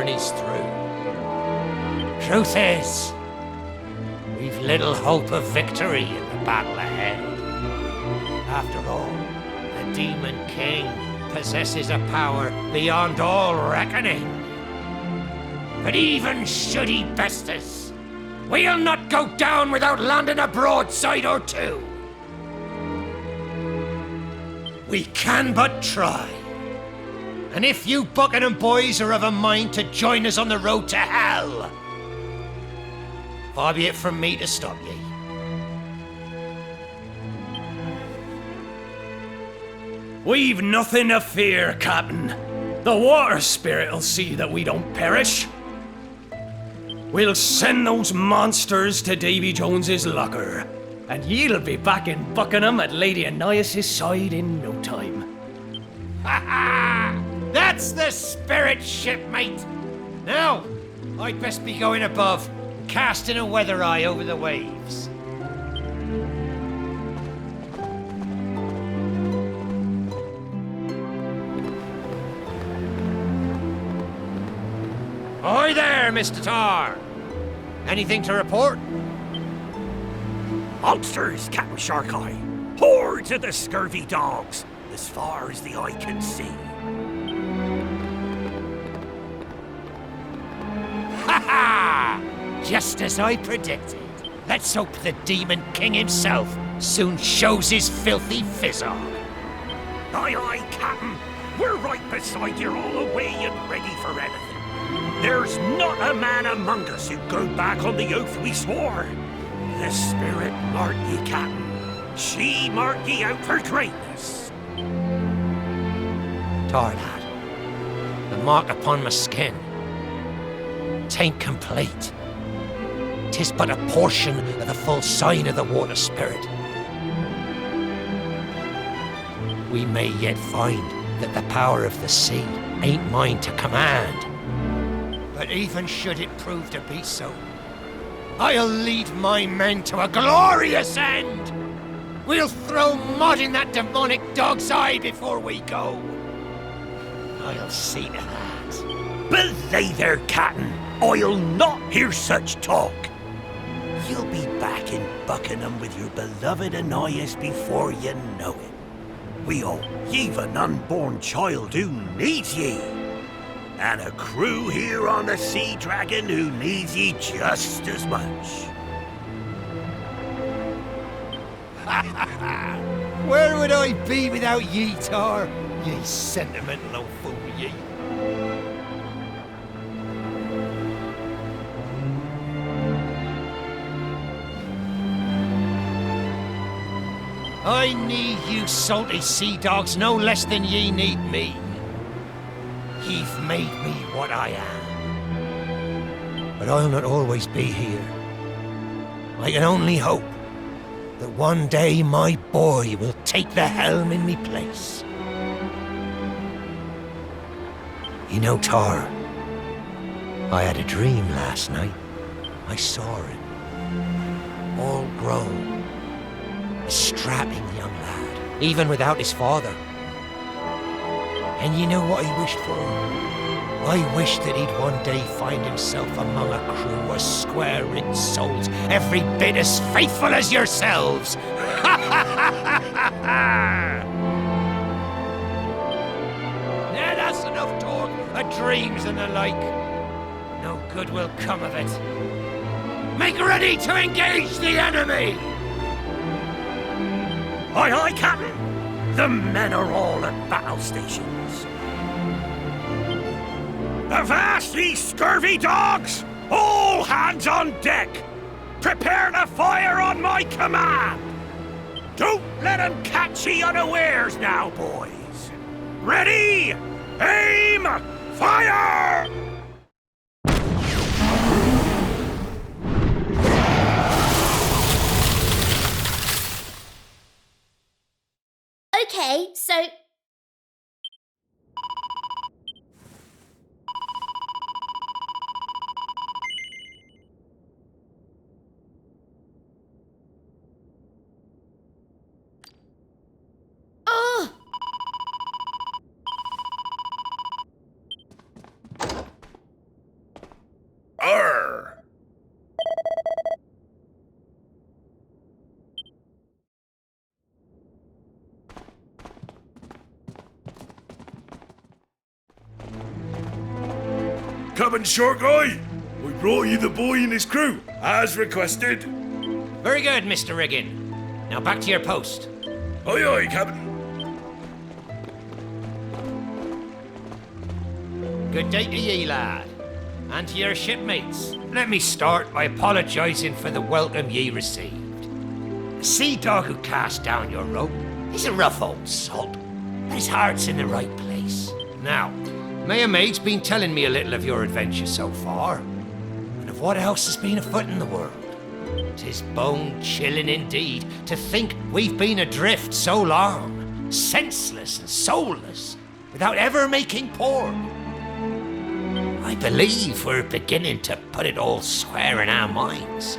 journey's through. Truth is, we've little hope of victory in the battle ahead. After all, the Demon King possesses a power beyond all reckoning. But even should he best us, we'll not go down without landing a broadside or two. We can but try. And if you Buckingham boys are of a mind to join us on the road to hell, far be it from me to stop ye. We've nothing to fear, Captain. The water spirit'll see that we don't perish. We'll send those monsters to Davy Jones's locker, and ye'll be back in Buckingham at Lady Annias' side in no time. Ha ha! That's the spirit, shipmate! Now, I'd best be going above, casting a weather eye over the waves. Ahoy there, Mr. Tar! Anything to report? Monsters, Captain Sharkeye. Hordes of the scurvy dogs, as far as the eye can see. Ha ha! Just as I predicted. Let's hope the Demon King himself soon shows his filthy fizzog. Aye, aye, Captain. We're right beside you all the way and ready for anything. There's not a man among us who'd go back on the oath we swore. The spirit marked ye, Captain. She marked ye out for greatness. Tar, lad. The mark upon my skin. Tain't complete. 'Tis but a portion of the full sign of the water spirit. We may yet find that the power of the sea ain't mine to command. But even should it prove to be so, I'll lead my men to a glorious end! We'll throw mud in that demonic dog's eye before we go. I'll see to that. Belay there, Captain. I'll not hear such talk. You'll be back in Buckingham with your beloved Annias before you know it. Ye've an unborn child who needs ye. And a crew here on the Sea Dragon who needs ye just as much. Where would I be without ye, Tar? Ye sentimental old fool, ye. I need you salty sea dogs no less than ye need me. Ye've made me what I am. But I'll not always be here. I can only hope that one day my boy will take the helm in me place. You know, Tar, I had a dream last night. I saw him, all grown, a strapping young lad, even without his father. And you know what he wished for? I wished that he'd one day find himself among a crew of square-rigged souls, every bit as faithful as yourselves. Now that's enough talk of dreams and the like. No good will come of it. Make ready to engage the enemy! Aye, aye, Captain. The men are all at battle stations. Avast, ye scurvy dogs! All hands on deck! Prepare to fire on my command! Don't let 'em catch ye unawares now, boys! Ready! Aim! Fire! Okay, so... Oh! Captain Short Guy, we brought you the boy and his crew, as requested. Very good, Mr. Riggin. Now back to your post. Aye, aye, Captain. Good day to ye, lad. And to your shipmates. Let me start by apologising for the welcome ye received. The sea dog who cast down your rope is a rough old salt, but his heart's in the right place. Now, my mate's been telling me a little of your adventure so far, and of what else has been afoot in the world. 'Tis bone-chilling indeed to think we've been adrift so long, senseless and soulless, without ever making port. I believe we're beginning to put it all square in our minds.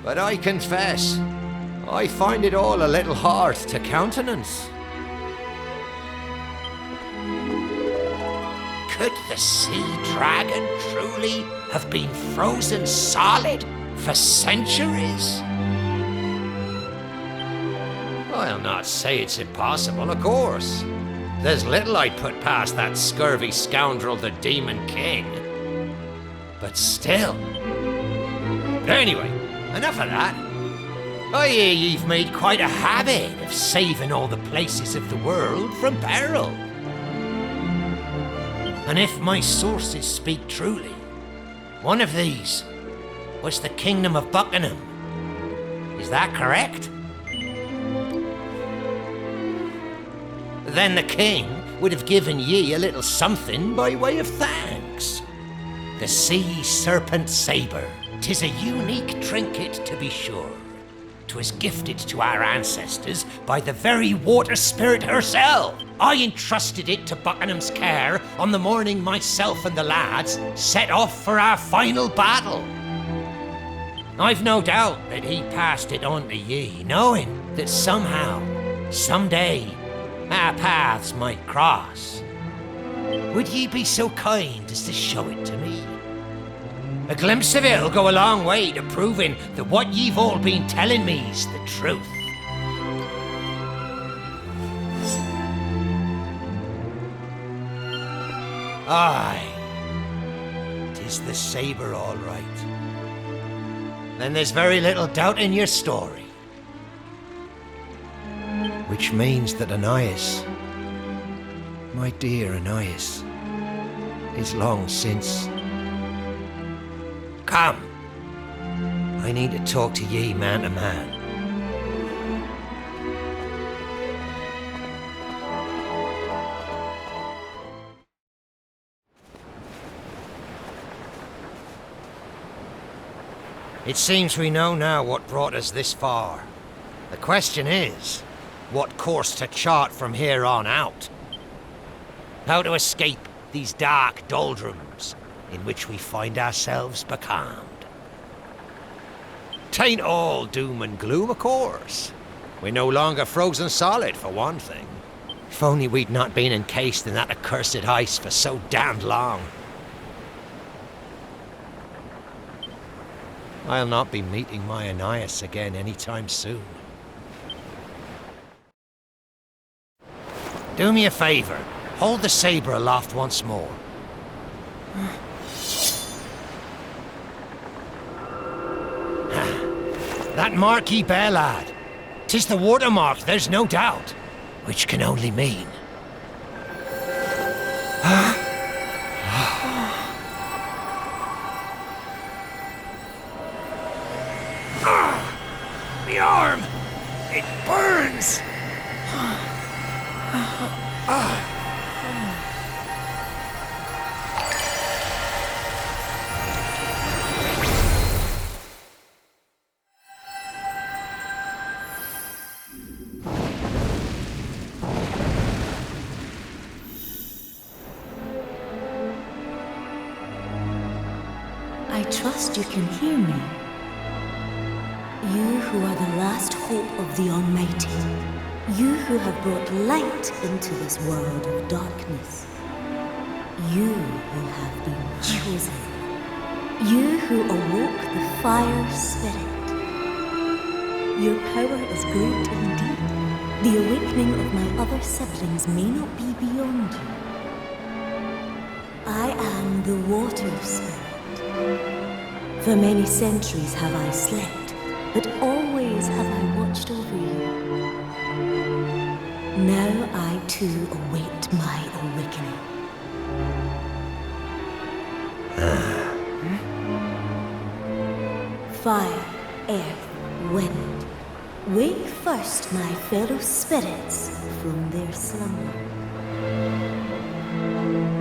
But I confess, I find it all a little hard to countenance. Could the sea dragon truly have been frozen solid for centuries? I'll not say it's impossible, of course. There's little I'd put past that scurvy scoundrel, the Demon King. But still. But anyway, enough of that. I hear you've made quite a habit of saving all the places of the world from peril. And if my sources speak truly, one of these was the Kingdom of Buckingham. Is that correct? Then the king would have given ye a little something by way of thanks. The sea serpent saber. 'Tis a unique trinket, to be sure. 'Twas gifted to our ancestors by the very water spirit herself. I entrusted it to Buckingham's care on the morning myself and the lads set off for our final battle. I've no doubt that he passed it on to ye, knowing that somehow, someday, our paths might cross. Would ye be so kind as to show it to me? A glimpse of it'll go a long way to proving that what ye've all been telling me's the truth. Aye, 'tis the saber, all right. Then there's very little doubt in your story. Which means that Ananias, my dear Ananias, is long since. Come. I need to talk to ye man to man. It seems we know now what brought us this far. The question is, what course to chart from here on out? How to escape these dark doldrums in which we find ourselves becalmed. 'Tain't all doom and gloom, of course. We're no longer frozen solid, for one thing. If only we'd not been encased in that accursed ice for so damned long. I'll not be meeting my Ananias again anytime soon. Do me a favor. Hold the saber aloft once more. That marquee bear, lad. 'Tis the watermark, there's no doubt. Which can only mean... My arm! It burns! I trust you can hear me. You who are the last hope of the Almighty. You who have brought light into this world of darkness. You who have been chosen. You who awoke the fire spirit. Your power is great indeed. The awakening of my other siblings may not be beyond you. the water spirit. For many centuries have I slept, but always have I watched over you. Now I too await my awakening. Fire, earth, wind, wake first my fellow spirits from their slumber.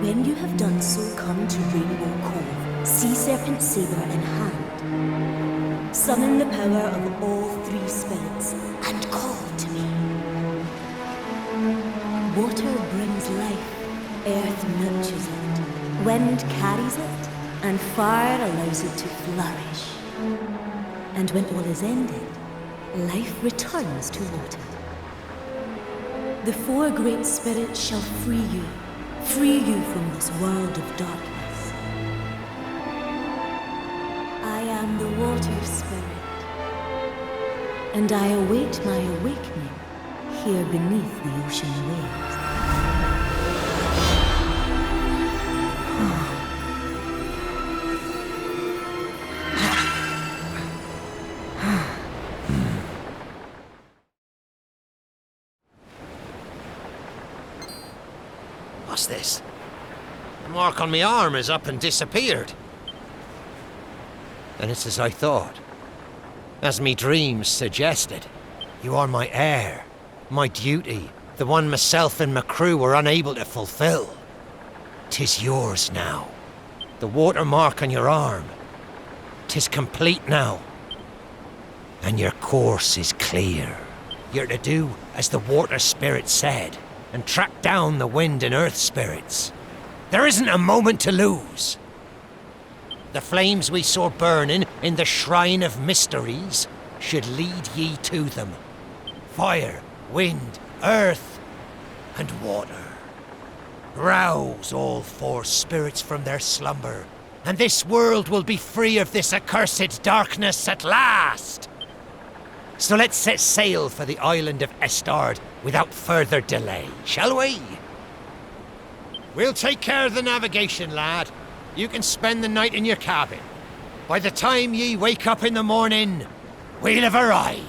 When you have done so, come to Rainbow Cove, sea serpent saber in hand. Summon the power of all three spirits and call to me. Water brings life, earth nurtures it, wind carries it, and fire allows it to flourish. And when all is ended, life returns to water. The four great spirits shall free you from this world of darkness. I am the water spirit, and I await my awakening here beneath the ocean waves. What's this? The mark on my arm is up and disappeared. And it's as I thought. As me dreams suggested. You are my heir, my duty, the one myself and my crew were unable to fulfill. 'Tis yours now. The watermark on your arm. 'Tis complete now. And your course is clear. You're to do as the water spirit said, and track down the wind and earth spirits. There isn't a moment to lose. The flames we saw burning in the Shrine of Mysteries should lead ye to them. Fire, wind, earth, and water. Rouse all four spirits from their slumber, and this world will be free of this accursed darkness at last. So let's set sail for the island of Estard without further delay, shall we? We'll take care of the navigation, lad. You can spend the night in your cabin. By the time ye wake up in the morning, we'll have arrived.